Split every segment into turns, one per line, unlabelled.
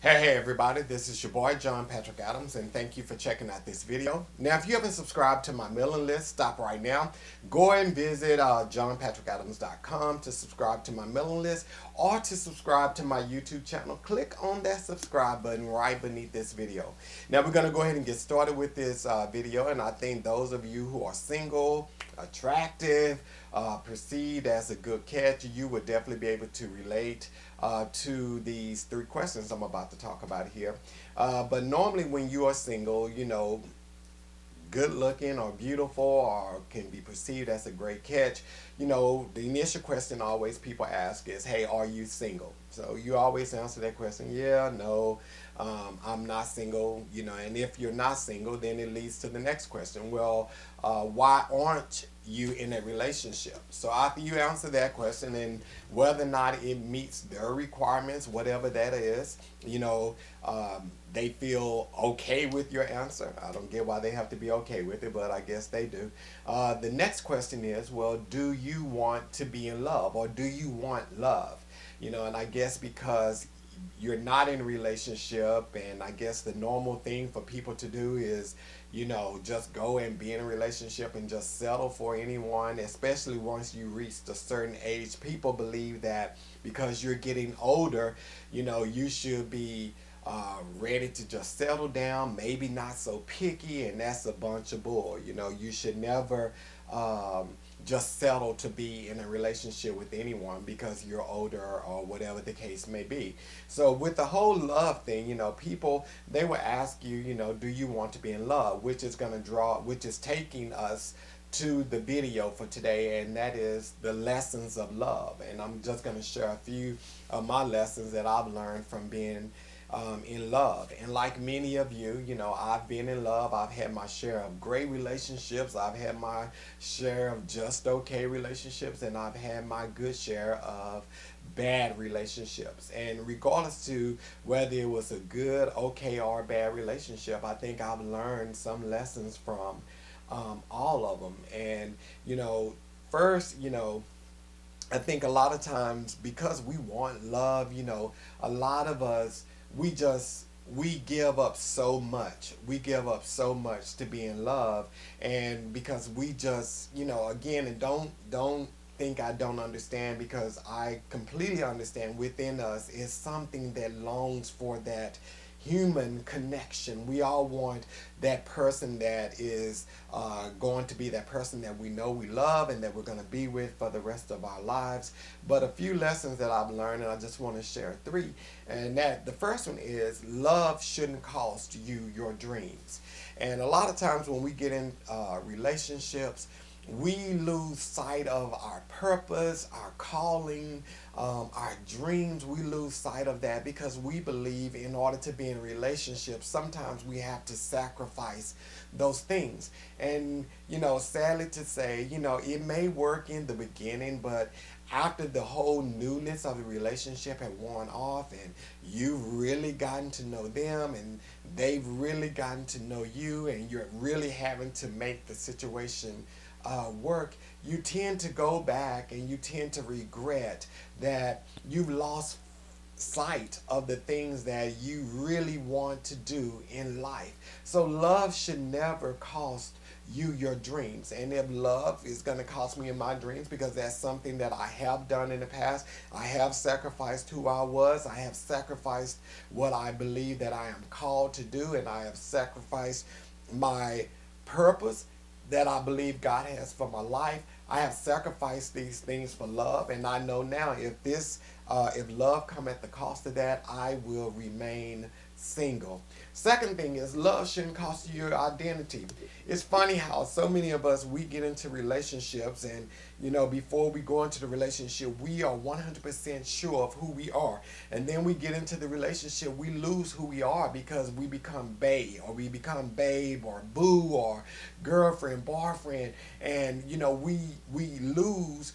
Hey everybody, this is your boy John Patrick Adams, and thank you for checking out this video. Now, if you haven't subscribed to my mailing list, stop right now. Go and visit johnpatrickadams.com to subscribe to my mailing list or to subscribe to my YouTube channel. Click on that subscribe button right beneath this video. Now, we're going to go ahead and get started with this video, and I think those of you who are single, attractive, perceived as a good catch, you would definitely be able to relate to these three questions I'm about to talk about here. But normally, when you are single, good looking or beautiful or can be perceived as a great catch, the initial question always people ask is, hey, are you single? So you always answer that question, yeah, no, I'm not single, and if you're not single, then it leads to the next question. Well, why aren't you in a relationship? So after you answer that question and whether or not it meets their requirements, whatever that is, they feel okay with your answer. I don't get why they have to be okay with it, but I guess they do. The next question is, well, do you want to be in love or do you want love? And I guess because you're not in a relationship, and I guess the normal thing for people to do is just go and be in a relationship and just settle for anyone, especially once you reach a certain age. People believe that because you're getting older, you should be ready to just settle down, maybe not so picky, and that's a bunch of bull. You should never just settle to be in a relationship with anyone because you're older or whatever the case may be. So with the whole love thing, people, they will ask you, do you want to be in love, which is which is taking us to the video for today, and that is the lessons of love. And I'm just going to share a few of my lessons that I've learned from being in love. And like many of you, I've been in love. I've had my share of great relationships. I've had my share of just okay relationships, and I've had my good share of bad relationships. And regardless to whether it was a good, okay, or bad relationship, I think I've learned some lessons from all of them. And first, I think a lot of times because we want love, a lot of us, we give up so much. We give up so much to be in love, and because we just, again, and don't think I don't understand, because I completely understand. Within us is something that longs for that human connection. We all want that person that is going to be that person that we know we love and that we're going to be with for the rest of our lives. But a few lessons that I've learned, and I just want to share three. And that the first one is, love shouldn't cost you your dreams. And a lot of times when we get in relationships, we lose sight of our purpose, our calling, our dreams. We lose sight of that because we believe in order to be in relationships, sometimes we have to sacrifice those things. And, sadly to say, it may work in the beginning, but after the whole newness of the relationship had worn off and you've really gotten to know them and they've really gotten to know you, and you're really having to make the situation work, you tend to go back and you tend to regret that you've lost sight of the things that you really want to do in life. So love should never cost you your dreams. And if love is going to cost me in my dreams, because that's something that I have done in the past, I have sacrificed who I was, I have sacrificed what I believe that I am called to do, and I have sacrificed my purpose that I believe God has for my life. I have sacrificed these things for love, and I know now if love come at the cost of that, I will remain single. Second thing is, love shouldn't cost you your identity. It's funny how so many of us, we get into relationships, and before we go into the relationship, we are 100% sure of who we are, and then we get into the relationship, we lose who we are because we become bae, or we become babe, or boo, or girlfriend, boyfriend, and we lose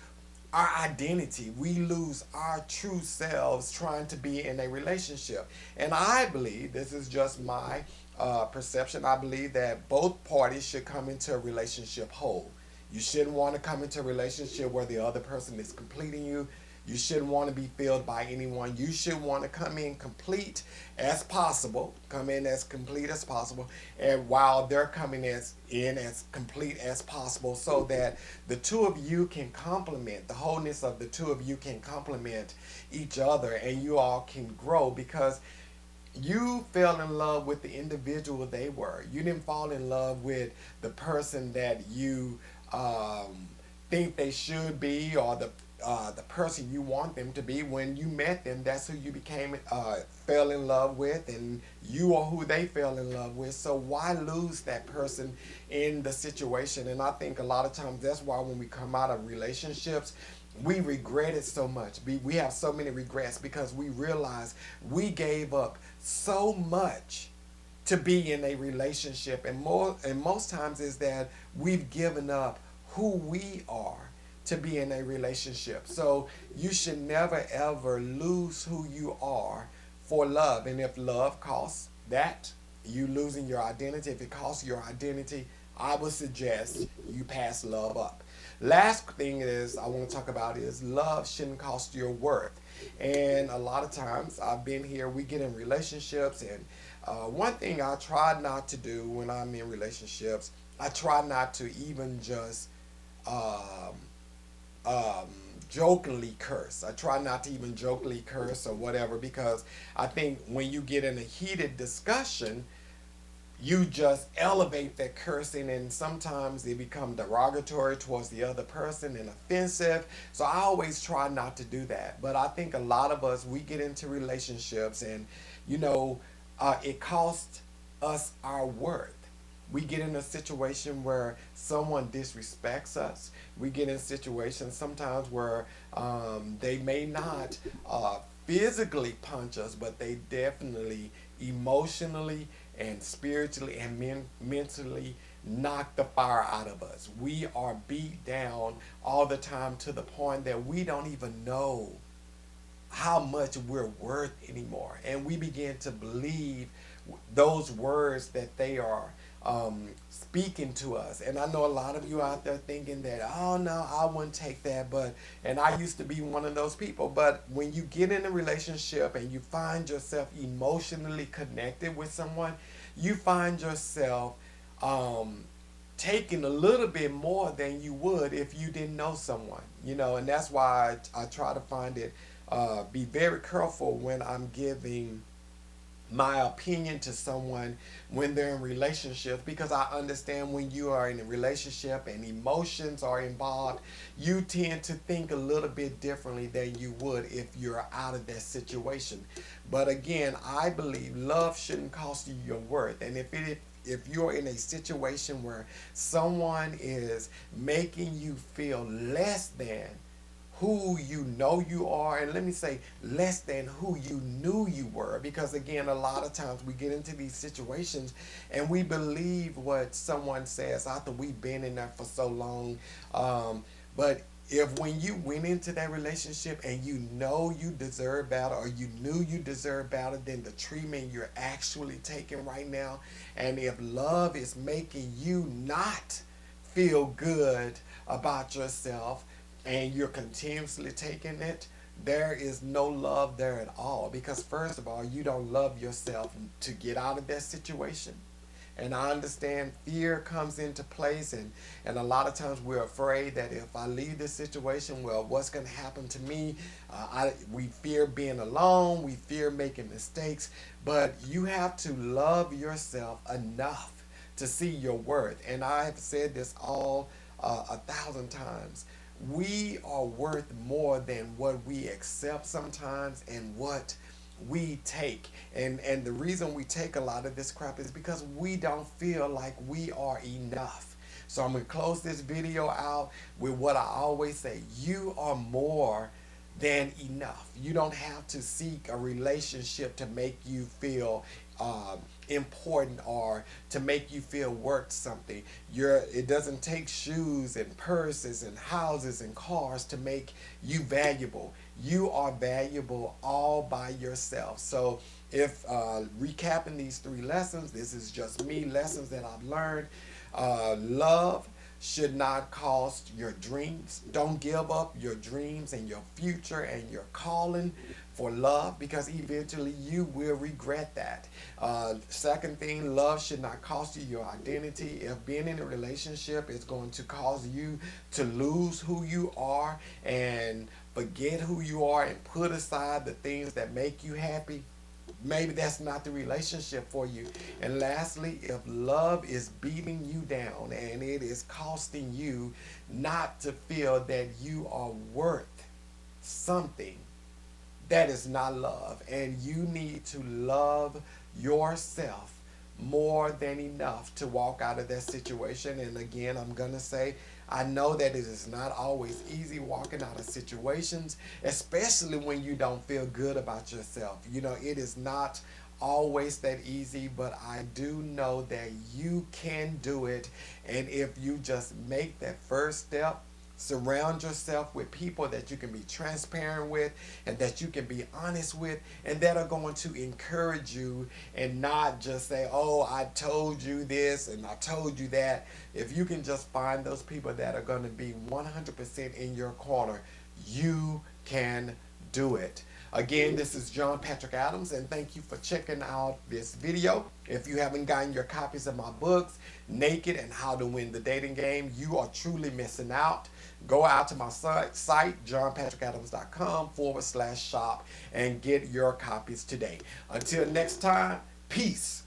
our identity. We lose our true selves trying to be in a relationship. And I believe, this is just my perception, I believe that both parties should come into a relationship whole. You shouldn't want to come into a relationship where the other person is completing you. You shouldn't want to be filled by anyone. You should want to come in complete as possible. Come in as complete as possible, and while they're coming as complete as possible, so that the two of you can complement the wholeness of the two of you can complement each other, and you all can grow because you fell in love with the individual they were. You didn't fall in love with the person that you think they should be, or the person you want them to be. When you met them, that's who you became fell in love with, and you are who they fell in love with. So why lose that person in the situation? And I think a lot of times that's why when we come out of relationships, we regret it so much. We have so many regrets because we realize we gave up so much to be in a relationship, and most times is that we've given up who we are to be in a relationship. So you should never ever lose who you are for love. And if love costs that, you losing your identity, if it costs your identity, I would suggest you pass love up. Last thing is I want to talk about is love shouldn't cost your worth. And a lot of times I've been here, we get in relationships, and one thing I try not to do when I'm in relationships, I try not to even just um, um, jokingly curse. I try not to even jokingly curse or whatever, because I think when you get in a heated discussion, you just elevate that cursing, and sometimes it become derogatory towards the other person and offensive. So I always try not to do that. But I think a lot of us, we get into relationships, and you know, it costs us our worth. We get in a situation where someone disrespects us. We get in situations sometimes where they may not physically punch us, but they definitely emotionally and spiritually and mentally knock the fire out of us. We are beat down all the time to the point that we don't even know how much we're worth anymore. And we begin to believe those words that they are speaking to us. And I know a lot of you out there thinking that, oh no, I wouldn't take that. But, and I used to be one of those people. But when you get in a relationship and you find yourself emotionally connected with someone, you find yourself taking a little bit more than you would if you didn't know someone, you know. And that's why I try to find it, be very careful when I'm giving my opinion to someone when they're in relationships, because I understand when you are in a relationship and emotions are involved, you tend to think a little bit differently than you would if you're out of that situation. But again, I believe love shouldn't cost you your worth. And if you're in a situation where someone is making you feel less than who you know you are, and let me say less than who you knew you were, because again, a lot of times we get into these situations and we believe what someone says after we've been in there for so long. But if when you went into that relationship and you know you deserve better, or you knew you deserve better than the treatment you're actually taking right now, and if love is making you not feel good about yourself, and you're continuously taking it, there is no love there at all. Because first of all, you don't love yourself to get out of that situation. And I understand fear comes into place, and a lot of times we're afraid that if I leave this situation, well, what's going to happen to me? We fear being alone, we fear making mistakes, but you have to love yourself enough to see your worth. And I've said this all 1,000 times. We are worth more than what we accept sometimes and what we take. And the reason we take a lot of this crap is because we don't feel like we are enough. So I'm going to close this video out with what I always say: you are more than enough. You don't have to seek a relationship to make you feel important, or to make you feel worth something. It doesn't take shoes and purses and houses and cars to make you valuable. You are valuable all by yourself. So if recapping these 3 lessons, this is just me, lessons that I've learned. Love should not cost your dreams. Don't give up your dreams and your future and your calling for love, because eventually you will regret that. Second thing, love should not cost you your identity. If being in a relationship is going to cause you to lose who you are and forget who you are and put aside the things that make you happy, maybe that's not the relationship for you. And lastly, if love is beating you down and it is costing you not to feel that you are worth something, that is not love. And you need to love yourself more than enough to walk out of that situation. And again, I'm going to say, I know that it is not always easy walking out of situations, especially when you don't feel good about yourself. You know, it is not always that easy, but I do know that you can do it. And if you just make that first step, surround yourself with people that you can be transparent with and that you can be honest with, and that are going to encourage you and not just say, oh, I told you this and I told you that. If you can just find those people that are going to be 100% in your corner, you can do it. Again, this is John Patrick Adams, and thank you for checking out this video. If you haven't gotten your copies of my books, Naked and How to Win the Dating Game, you are truly missing out. Go out to my site, johnpatrickadams.com/shop, and get your copies today. Until next time, peace.